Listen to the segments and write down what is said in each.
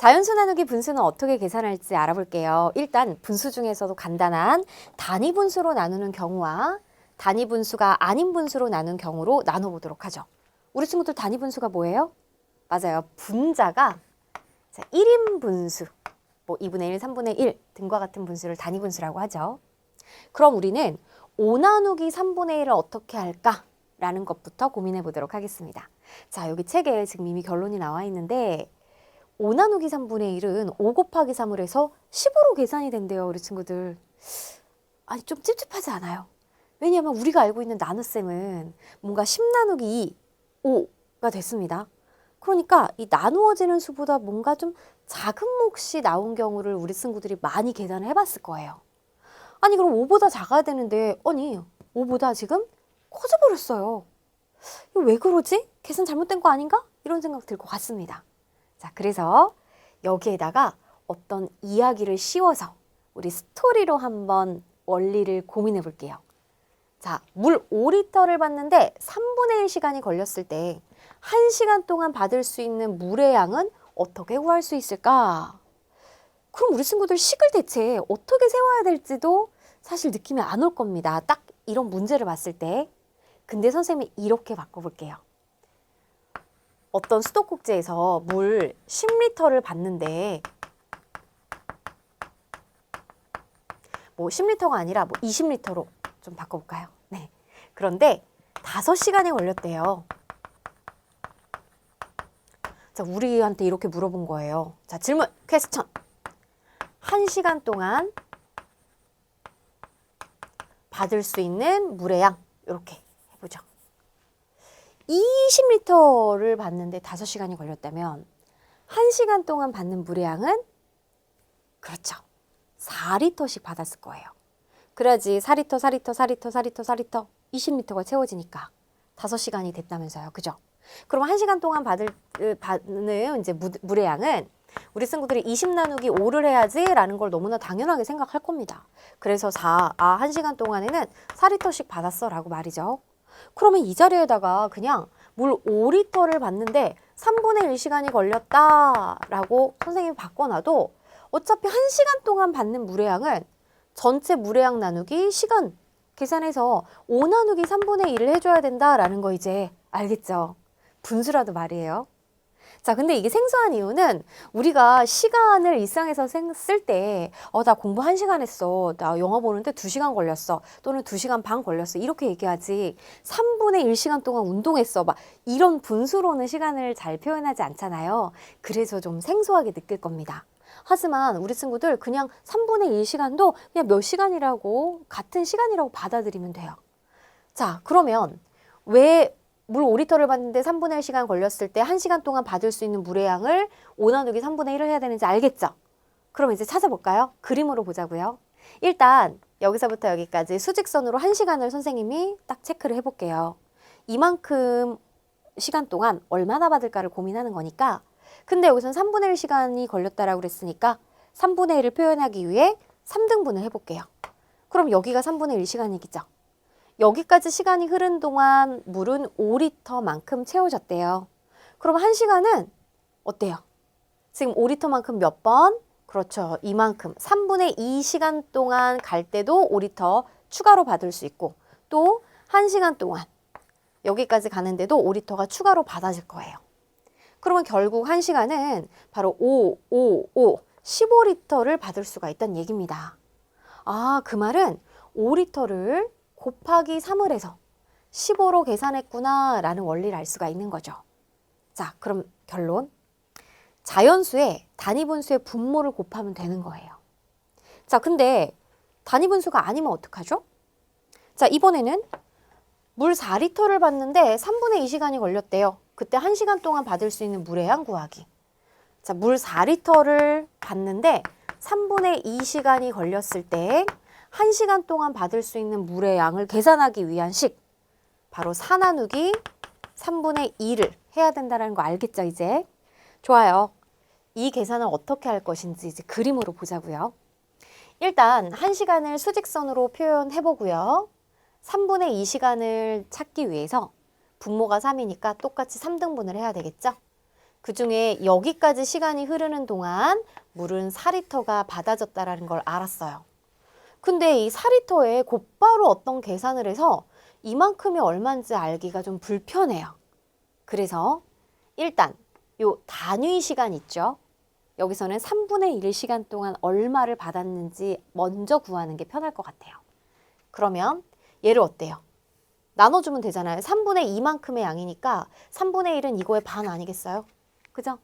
자연수 나누기 분수는 어떻게 계산할지 알아볼게요. 일단 분수 중에서도 간단한 단위 분수로 나누는 경우와 단위 분수가 아닌 분수로 나눈 경우로 나눠보도록 하죠. 우리 친구들 단위 분수가 뭐예요? 맞아요. 분자가 1인 분수, 뭐 2분의 1, 3분의 1 등과 같은 분수를 단위 분수라고 하죠. 그럼 우리는 5 나누기 3분의 1을 어떻게 할까라는 것부터 고민해 보도록 하겠습니다. 자, 여기 책에 지금 이미 결론이 나와 있는데 5 나누기 3분의 1은 5 곱하기 3을 해서 15로 계산이 된대요, 우리 친구들. 아니, 좀 찝찝하지 않아요? 왜냐하면 우리가 알고 있는 나눗셈은 뭔가 10 나누기 2, 5가 됐습니다. 그러니까 이 나누어지는 수보다 뭔가 좀 작은 몫이 나온 경우를 우리 친구들이 많이 계산을 해봤을 거예요. 아니, 그럼 5보다 작아야 되는데, 아니, 5보다 지금 커져버렸어요. 이거 왜 그러지? 계산 잘못된 거 아닌가? 이런 생각 들 것 같습니다. 자, 그래서 여기에다가 어떤 이야기를 씌워서 우리 스토리로 한번 원리를 고민해 볼게요. 자, 물 5리터를 받는데 3분의 1 시간이 걸렸을 때 1시간 동안 받을 수 있는 물의 양은 어떻게 구할 수 있을까? 그럼 우리 친구들 식을 대체 어떻게 세워야 될지도 사실 느낌이 안 올 겁니다. 딱 이런 문제를 봤을 때. 근데 선생님이 이렇게 바꿔볼게요. 어떤 수도꼭지에서 물 10리터를 받는데 뭐 10리터가 아니라 뭐 20리터로 좀 바꿔볼까요? 네. 그런데 5시간이 걸렸대요. 자, 우리한테 이렇게 물어본 거예요. 자, 질문, 퀘스천. 1시간 동안 받을 수 있는 물의 양, 이렇게 해보죠. 20리터를 받는데 5시간이 걸렸다면 1시간 동안 받는 물의 양은 그렇죠. 4리터씩 받았을 거예요. 그래야지 4리터, 4리터, 4리터, 4리터, 4리터, 20리터가 채워지니까 5시간이 됐다면서요. 그죠? 그럼 1시간 동안 받는 이제 물의 양은 우리 친구들이 20 나누기 5를 해야지 라는 걸 너무나 당연하게 생각할 겁니다. 그래서 1시간 동안에는 4리터씩 받았어 라고 말이죠. 그러면 이 자리에다가 그냥 물 5리터를 받는데 3분의 1 시간이 걸렸다라고 선생님이 바꿔놔도 어차피 1시간 동안 받는 물의 양은 전체 물의 양 나누기 시간 계산해서 5 나누기 3분의 1을 해줘야 된다라는 거 이제 알겠죠? 분수라도 말이에요. 자, 근데 이게 생소한 이유는 우리가 시간을 일상에서 쓸 때 나 공부 1시간 했어. 나 영화 보는데 2시간 걸렸어. 또는 2시간 반 걸렸어. 이렇게 얘기하지 3분의 1시간 동안 운동했어. 막 이런 분수로는 시간을 잘 표현하지 않잖아요. 그래서 좀 생소하게 느낄 겁니다. 하지만 우리 친구들 그냥 3분의 1시간도 그냥 몇 시간이라고 같은 시간이라고 받아들이면 돼요. 자, 그러면 왜 물 5리터를 받는데 3분의 1 시간 걸렸을 때 1시간 동안 받을 수 있는 물의 양을 5 나누기 3분의 1을 해야 되는지 알겠죠? 그럼 이제 찾아볼까요? 그림으로 보자고요. 일단 여기서부터 여기까지 수직선으로 1시간을 선생님이 딱 체크를 해볼게요. 이만큼 시간 동안 얼마나 받을까를 고민하는 거니까 근데 여기선 3분의 1 시간이 걸렸다라고 그랬으니까 3분의 1을 표현하기 위해 3등분을 해볼게요. 그럼 여기가 3분의 1 시간이겠죠? 여기까지 시간이 흐른 동안 물은 5리터만큼 채워졌대요. 그럼 1시간은 어때요? 지금 5리터만큼 몇 번? 그렇죠. 이만큼 3분의 2 시간 동안 갈 때도 5리터 추가로 받을 수 있고 또 1시간 동안 여기까지 가는데도 5리터가 추가로 받아질 거예요. 그러면 결국 1시간은 바로 15리터를 받을 수가 있다는 얘기입니다. 아, 그 말은 5리터를 곱하기 3을 해서 15로 계산했구나 라는 원리를 알 수가 있는 거죠. 자, 그럼 결론. 자연수의 단위분수의 분모를 곱하면 되는 거예요. 자, 근데 단위분수가 아니면 어떡하죠? 자, 이번에는 물 4리터를 받는데 3분의 2 시간이 걸렸대요. 그때 1시간 동안 받을 수 있는 물의 양 구하기. 자, 물 4리터를 받는데 3분의 2 시간이 걸렸을 때 1시간 동안 받을 수 있는 물의 양을 계산하기 위한 식. 바로 4 나누기 3분의 2를 해야 된다는 거 알겠죠, 이제? 좋아요. 이 계산을 어떻게 할 것인지 이제 그림으로 보자고요. 일단 1시간을 수직선으로 표현해 보고요. 3분의 2 시간을 찾기 위해서 분모가 3이니까 똑같이 3등분을 해야 되겠죠? 그중에 여기까지 시간이 흐르는 동안 물은 4리터가 받아졌다라는 걸 알았어요. 근데 이 4리터에 곧바로 어떤 계산을 해서 이만큼이 얼마인지 알기가 좀 불편해요. 그래서 일단 요 단위 시간 있죠? 여기서는 3분의 1 시간 동안 얼마를 받았는지 먼저 구하는 게 편할 것 같아요. 그러면 얘를 어때요? 나눠주면 되잖아요. 3분의 2만큼의 양이니까 3분의 1은 이거의 반 아니겠어요? 그죠?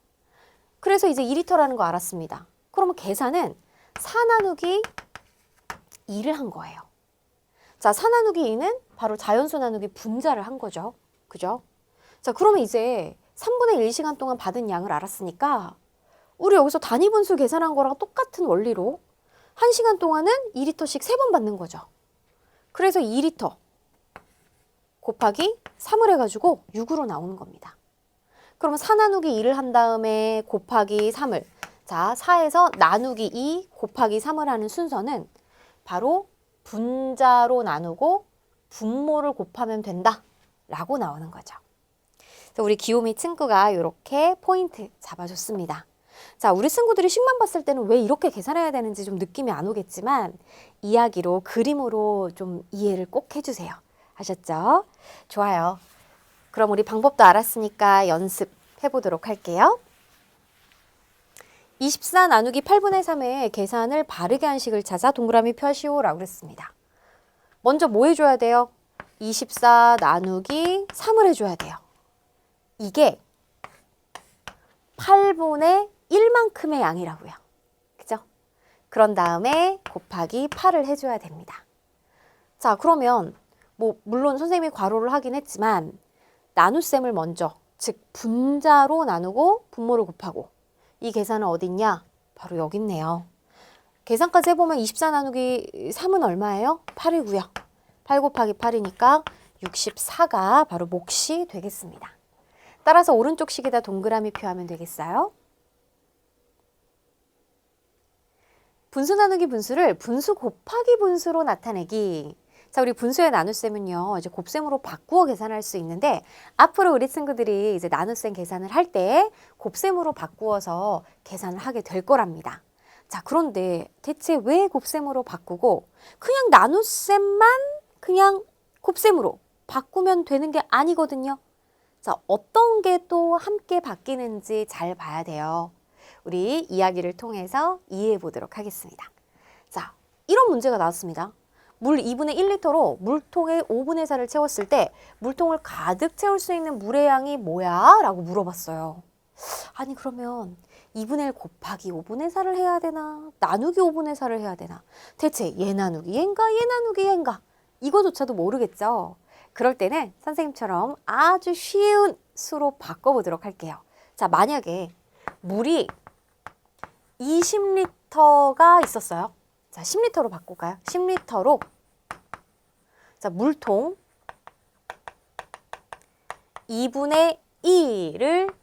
그래서 이제 2리터라는 거 알았습니다. 그러면 계산은 4 나누기 2를 한 거예요. 자, 4 나누기 2는 바로 자연수 나누기 분자를 한 거죠. 그죠? 자, 그러면 이제 3분의 1 시간 동안 받은 양을 알았으니까 우리 여기서 단위 분수 계산한 거랑 똑같은 원리로 1시간 동안은 2리터씩 3번 받는 거죠. 그래서 2리터 곱하기 3을 해가지고 6으로 나오는 겁니다. 그러면 4 나누기 2를 한 다음에 곱하기 3을, 자, 4에서 나누기 2 곱하기 3을 하는 순서는 바로 분자로 나누고 분모를 곱하면 된다 라고 나오는 거죠. 그래서 우리 기호미 친구가 이렇게 포인트 잡아줬습니다. 자, 우리 친구들이 식만 봤을 때는 왜 이렇게 계산해야 되는지 좀 느낌이 안 오겠지만 이야기로, 그림으로 좀 이해를 꼭 해주세요. 아셨죠? 좋아요. 그럼 우리 방법도 알았으니까 연습해 보도록 할게요. 24 나누기 8분의 3의 계산을 바르게 한 식을 찾아 동그라미 펴시오 라고 그랬습니다. 먼저 뭐 해줘야 돼요? 24 나누기 3을 해줘야 돼요. 이게 8분의 1만큼의 양이라고요. 그죠? 그런 다음에 곱하기 8을 해줘야 됩니다. 자, 그러면 물론 선생님이 괄호를 하긴 했지만 나눗셈을 먼저, 즉 분자로 나누고 분모를 곱하고 이 계산은 어딨냐? 바로 여기 있네요. 계산까지 해보면 24 나누기 3은 얼마예요? 8이고요. 8 곱하기 8이니까 64가 바로 몫이 되겠습니다. 따라서 오른쪽 식에다 동그라미 표하면 되겠어요? 분수 나누기 분수를 분수 곱하기 분수로 나타내기. 자, 우리 분수의 나눗셈은요, 이제 곱셈으로 바꾸어 계산할 수 있는데, 앞으로 우리 친구들이 이제 나눗셈 계산을 할 때 곱셈으로 바꾸어서 계산을 하게 될 거랍니다. 자, 그런데 대체 왜 곱셈으로 바꾸고, 그냥 나눗셈만 그냥 곱셈으로 바꾸면 되는 게 아니거든요. 자, 어떤 게 또 함께 바뀌는지 잘 봐야 돼요. 우리 이야기를 통해서 이해해 보도록 하겠습니다. 자, 이런 문제가 나왔습니다. 물 2분의 1리터로 물통에 5분의 4를 채웠을 때 물통을 가득 채울 수 있는 물의 양이 뭐야? 라고 물어봤어요. 아니, 그러면 2분의 1 곱하기 5분의 4를 해야 되나? 나누기 5분의 4를 해야 되나? 대체 얘 나누기 얘인가? 얘 나누기 얘인가? 이거조차도 모르겠죠? 그럴 때는 선생님처럼 아주 쉬운 수로 바꿔보도록 할게요. 자, 만약에 물이 20리터가 있었어요. 자, 10리터로 바꿀까요? 10리터로 자, 물통 2분의 2를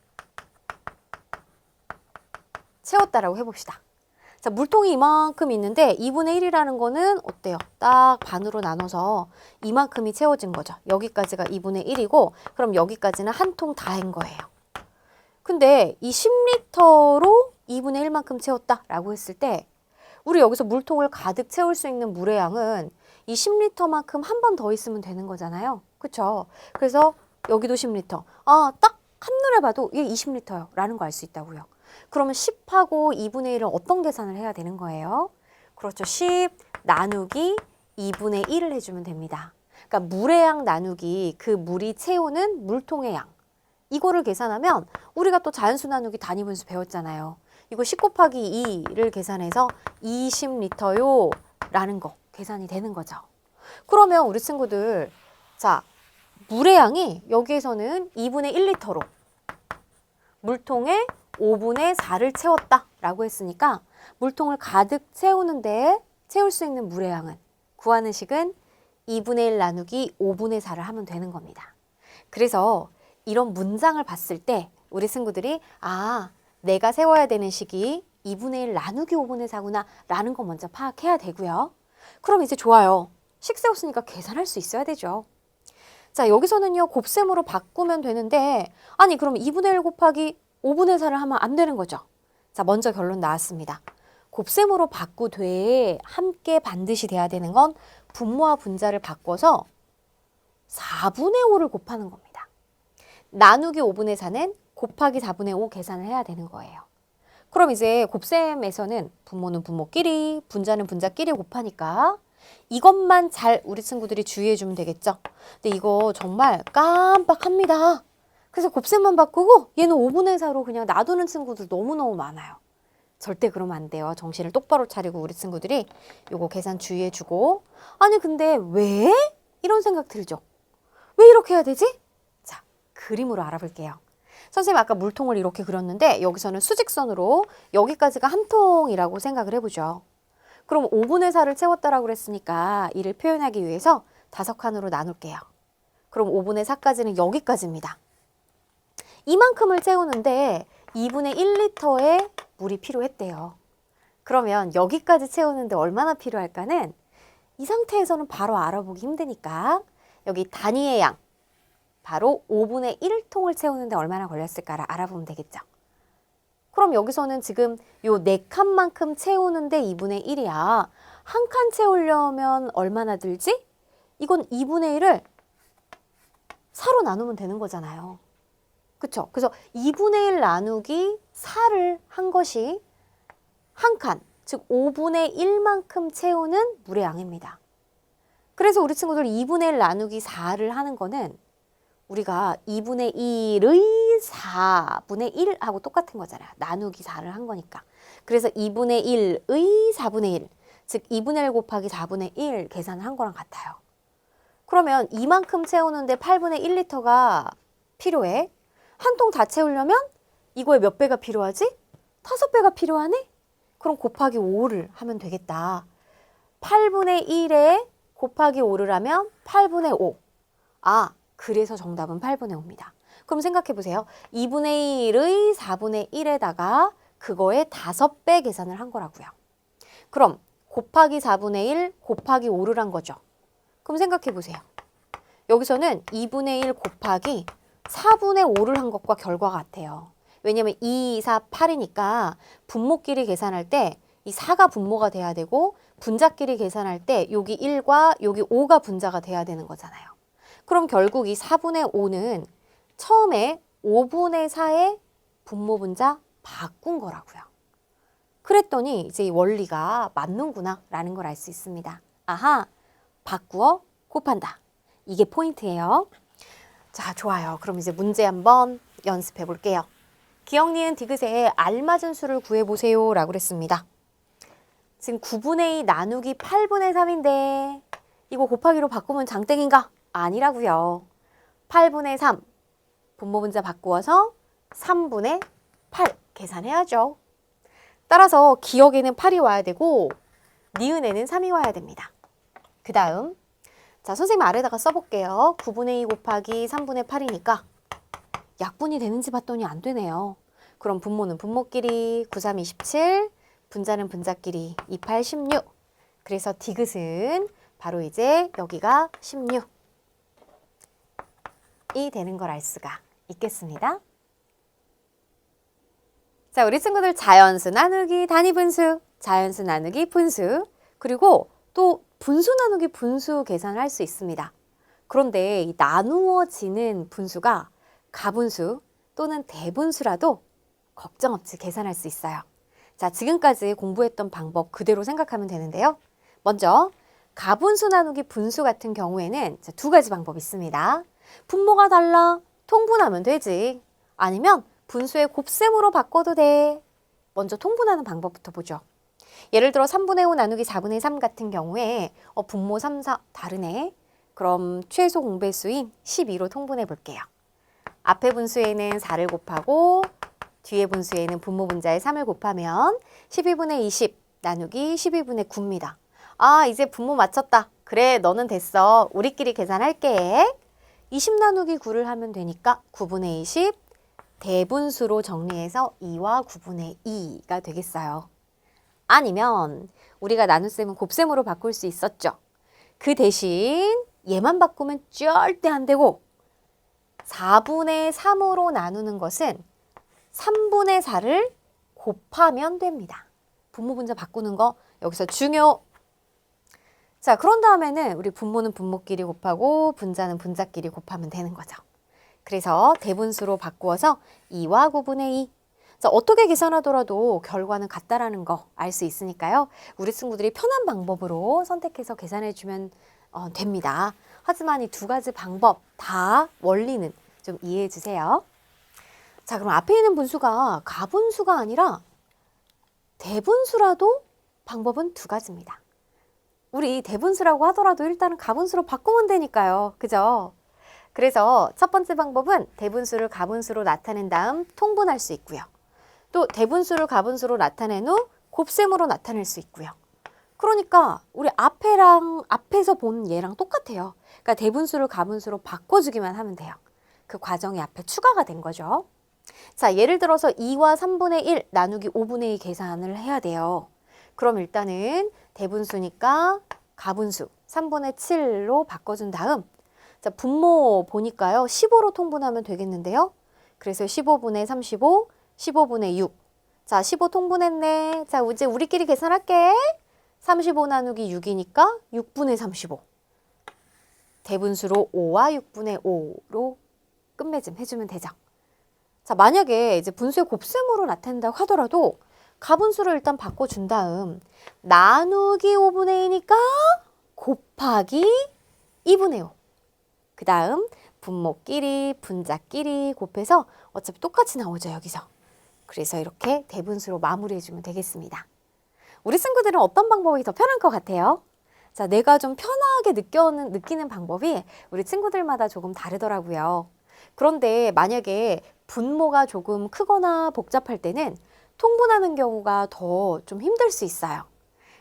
채웠다라고 해봅시다. 자, 물통이 이만큼 있는데 2분의 1이라는 거는 어때요? 딱 반으로 나눠서 이만큼이 채워진 거죠. 여기까지가 2분의 1이고 그럼 여기까지는 한 통 다인 거예요. 근데 이 10리터로 2분의 1만큼 채웠다라고 했을 때 우리 여기서 물통을 가득 채울 수 있는 물의 양은 이 10리터만큼 한 번 더 있으면 되는 거잖아요. 그쵸? 그래서 여기도 10리터. 아, 딱 한눈에 봐도 이게 20리터요. 라는 거 알 수 있다고요. 그러면 10하고 2분의 1은 어떤 계산을 해야 되는 거예요? 그렇죠. 10 나누기 2분의 1을 해주면 됩니다. 그러니까 물의 양 나누기 그 물이 채우는 물통의 양. 이거를 계산하면 우리가 또 자연수 나누기 단위분수 배웠잖아요. 이거 10 곱하기 2를 계산해서 20리터요 라는 거 계산이 되는 거죠. 그러면 우리 친구들 자, 물의 양이 여기에서는 2분의 1리터로 물통에 5분의 4를 채웠다 라고 했으니까 물통을 가득 채우는데 채울 수 있는 물의 양은 구하는 식은 2분의 1 나누기 5분의 4를 하면 되는 겁니다. 그래서 이런 문장을 봤을 때 우리 친구들이 아, 내가 세워야 되는 식이 2분의 1 나누기 5분의 4구나 라는 거 먼저 파악해야 되고요. 그럼 이제 좋아요. 식 세웠으니까 계산할 수 있어야 되죠. 자, 여기서는요 곱셈으로 바꾸면 되는데 아니 그럼 2분의 1 곱하기 5분의 4를 하면 안 되는 거죠. 자, 먼저 결론 나왔습니다. 곱셈으로 바꾸되 함께 반드시 돼야 되는 건 분모와 분자를 바꿔서 4분의 5를 곱하는 겁니다. 나누기 5분의 4는 곱하기 4분의 5 계산을 해야 되는 거예요. 그럼 이제 곱셈에서는 분모는 분모끼리, 분자는 분자끼리 곱하니까 이것만 잘 우리 친구들이 주의해 주면 되겠죠. 근데 이거 정말 깜빡합니다. 그래서 곱셈만 바꾸고 얘는 5분의 4로 그냥 놔두는 친구들 너무너무 많아요. 절대 그러면 안 돼요. 정신을 똑바로 차리고 우리 친구들이 요거 계산 주의해 주고, 아니 근데 왜? 이런 생각 들죠. 왜 이렇게 해야 되지? 자, 그림으로 알아볼게요. 선생님 아까 물통을 이렇게 그렸는데 여기서는 수직선으로 여기까지가 한 통이라고 생각을 해보죠. 그럼 5분의 4를 채웠다라고 그랬으니까 이를 표현하기 위해서 5칸으로 나눌게요. 그럼 5분의 4까지는 여기까지입니다. 이만큼을 채우는데 2분의 1리터의 물이 필요했대요. 그러면 여기까지 채우는데 얼마나 필요할까는 이 상태에서는 바로 알아보기 힘드니까 여기 단위의 양, 바로 5분의 1통을 채우는데 얼마나 걸렸을까를 알아보면 되겠죠. 그럼 여기서는 지금 요 4칸만큼 채우는데 2분의 1이야. 한 칸 채우려면 얼마나 들지? 이건 2분의 1을 4로 나누면 되는 거잖아요. 그쵸? 그래서 2분의 1 나누기 4를 한 것이 한 칸, 즉 5분의 1만큼 채우는 물의 양입니다. 그래서 우리 친구들 2분의 1 나누기 4를 하는 거는 우리가 2분의 1의 4분의 1하고 똑같은 거잖아요. 나누기 4를 한 거니까. 그래서 2분의 1의 4분의 1, 즉 2분의 1 곱하기 4분의 1 계산을 한 거랑 같아요. 그러면 이만큼 채우는데 8분의 1리터가 필요해. 한 통 다 채우려면 이거에 몇 배가 필요하지? 5배가 필요하네? 그럼 곱하기 5를 하면 되겠다. 8분의 1에 곱하기 5를 하면 8분의 5. 아, 그래서 정답은 8분의 5입니다. 그럼 생각해 보세요. 2분의 1의 4분의 1에다가 그거의 5배 계산을 한 거라고요. 그럼 곱하기 4분의 1 곱하기 5를 한 거죠. 그럼 생각해 보세요. 여기서는 2분의 1 곱하기 4분의 5를 한 것과 결과가 같아요. 왜냐면 2, 4, 8이니까 분모끼리 계산할 때 이 4가 분모가 돼야 되고 분자끼리 계산할 때 여기 1과 여기 5가 분자가 돼야 되는 거잖아요. 그럼 결국 이 4분의 5는 처음에 5분의 4의 분모 분자 바꾼 거라고요. 그랬더니 이제 이 원리가 맞는구나 라는 걸 알 수 있습니다. 아하, 바꾸어 곱한다. 이게 포인트예요. 자, 좋아요. 그럼 이제 문제 한번 연습해 볼게요. 기억, 니은, 디귿에 알맞은 수를 구해보세요 라고 그랬습니다. 지금 9분의 2 나누기 8분의 3인데 이거 곱하기로 바꾸면 장땡인가? 아니라고요. 8분의 3 분모 분자 바꾸어서 3분의 8 계산해야죠. 따라서 기억에는 8이 와야 되고 니은에는 3이 와야 됩니다. 그 다음 자, 선생님 아래다가 써볼게요. 9분의 2 곱하기 3분의 8이니까 약분이 되는지 봤더니 안 되네요. 그럼 분모는 분모끼리 9, 3, 27, 분자는 분자끼리 2, 8, 16. 그래서 디귿은 바로 이제 여기가 16이 되는 걸 알 수가 있겠습니다. 자, 우리 친구들 자연수 나누기 단위분수, 자연수 나누기 분수, 그리고 또 분수 나누기 분수 계산을 할 수 있습니다. 그런데 이 나누어지는 분수가 가분수 또는 대분수라도 걱정 없이 계산할 수 있어요. 자, 지금까지 공부했던 방법 그대로 생각하면 되는데요. 먼저 가분수 나누기 분수 같은 경우에는 두 가지 방법이 있습니다. 분모가 달라 통분하면 되지. 아니면 분수의 곱셈으로 바꿔도 돼. 먼저 통분하는 방법부터 보죠. 예를 들어 3분의 5 나누기 4분의 3 같은 경우에 분모 3, 4 다르네. 그럼 최소 공배수인 12로 통분해 볼게요. 앞에 분수에는 4를 곱하고 뒤에 분수에는 분모 분자에 3을 곱하면 12분의 20 나누기 12분의 9입니다. 아, 이제 분모 맞췄다. 그래, 너는 됐어. 우리끼리 계산할게. 20 나누기 9를 하면 되니까 9분의 20 대분수로 정리해서 2와 9분의 2가 되겠어요. 아니면 우리가 나눗셈은 곱셈으로 바꿀 수 있었죠. 그 대신 얘만 바꾸면 절대 안 되고 4분의 3으로 나누는 것은 3분의 4를 곱하면 됩니다. 분모 분자 바꾸는 거 여기서 중요. 자, 그런 다음에는 우리 분모는 분모끼리 곱하고 분자는 분자끼리 곱하면 되는 거죠. 그래서 대분수로 바꾸어서 2와 9분의 2. 자, 어떻게 계산하더라도 결과는 같다라는 거 알 수 있으니까요. 우리 친구들이 편한 방법으로 선택해서 계산해주면 됩니다. 하지만 이 두 가지 방법 다 원리는 좀 이해해 주세요. 자, 그럼 앞에 있는 분수가 가분수가 아니라 대분수라도 방법은 두 가지입니다. 우리 대분수라고 하더라도 일단은 가분수로 바꾸면 되니까요. 그죠? 그래서 첫 번째 방법은 대분수를 가분수로 나타낸 다음 통분할 수 있고요. 또 대분수를 가분수로 나타낸 후 곱셈으로 나타낼 수 있고요. 그러니까 우리 앞에서 본 얘랑 똑같아요. 그러니까 대분수를 가분수로 바꿔주기만 하면 돼요. 그 과정이 앞에 추가가 된 거죠. 자, 예를 들어서 2와 3분의 1 나누기 5분의 2 계산을 해야 돼요. 그럼 일단은 대분수니까 가분수 3분의 7로 바꿔준 다음 자, 분모 보니까요. 15로 통분하면 되겠는데요. 그래서 15분의 35, 15분의 6. 자, 15 통분했네. 자, 이제 우리끼리 계산할게. 35 나누기 6이니까 6분의 35. 대분수로 5와 6분의 5로 끝맺음 해주면 되죠. 자, 만약에 이제 분수의 곱셈으로 나타낸다고 하더라도 가분수를 일단 바꿔준 다음 나누기 5분의 2니까 곱하기 2분의 5. 그 다음 분모끼리 분자끼리 곱해서 어차피 똑같이 나오죠, 여기서. 그래서 이렇게 대분수로 마무리해주면 되겠습니다. 우리 친구들은 어떤 방법이 더 편한 것 같아요? 자, 내가 좀 편하게 느끼는 방법이 우리 친구들마다 조금 다르더라고요. 그런데 만약에 분모가 조금 크거나 복잡할 때는 통분하는 경우가 더 좀 힘들 수 있어요.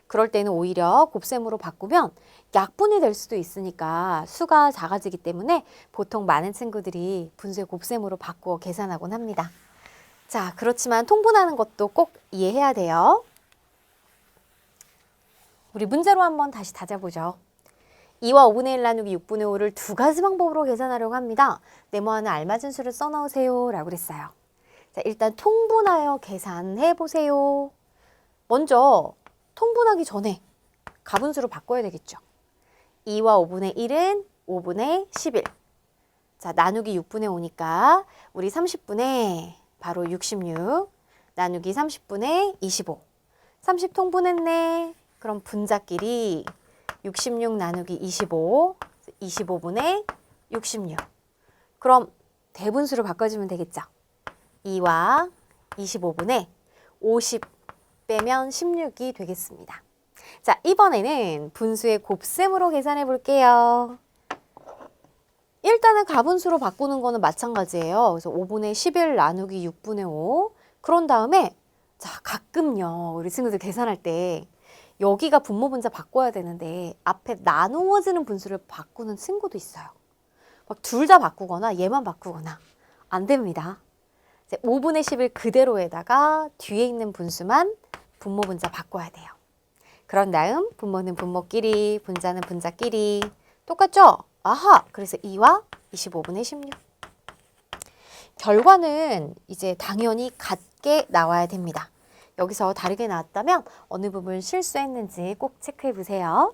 그럴 때는 오히려 곱셈으로 바꾸면 약분이 될 수도 있으니까 수가 작아지기 때문에 보통 많은 친구들이 분수의 곱셈으로 바꾸어 계산하곤 합니다. 자, 그렇지만 통분하는 것도 꼭 이해해야 돼요. 우리 문제로 한번 다시 다져보죠. 2와 5분의 1 나누기 6분의 5를 두 가지 방법으로 계산하려고 합니다. 네모하는 알맞은 수를 써넣으세요 라고 그랬어요. 자, 일단 통분하여 계산해 보세요. 먼저 통분하기 전에 가분수로 바꿔야 되겠죠. 2와 5분의 1은 5분의 11. 자, 나누기 6분의 5니까 우리 30분의 바로 66 나누기 30분의 25. 30 통분했네. 그럼 분자끼리 66 나누기 25, 25분의 66. 그럼 대분수로 바꿔주면 되겠죠. 2와 25분의 50 빼면 16이 되겠습니다. 자, 이번에는 분수의 곱셈으로 계산해 볼게요. 일단은 가분수로 바꾸는 거는 마찬가지예요. 그래서 5분의 11 나누기 6분의 5. 그런 다음에 자, 가끔요. 우리 친구들 계산할 때 여기가 분모 분자 바꿔야 되는데 앞에 나누어지는 분수를 바꾸는 친구도 있어요. 막 둘 다 바꾸거나 얘만 바꾸거나 안 됩니다. 이제 5분의 11 그대로에다가 뒤에 있는 분수만 분모 분자 바꿔야 돼요. 그런 다음 분모는 분모끼리, 분자는 분자끼리 똑같죠? 아하! 그래서 2와 25분의 16. 결과는 이제 당연히 같게 나와야 됩니다. 여기서 다르게 나왔다면 어느 부분 실수했는지 꼭 체크해 보세요.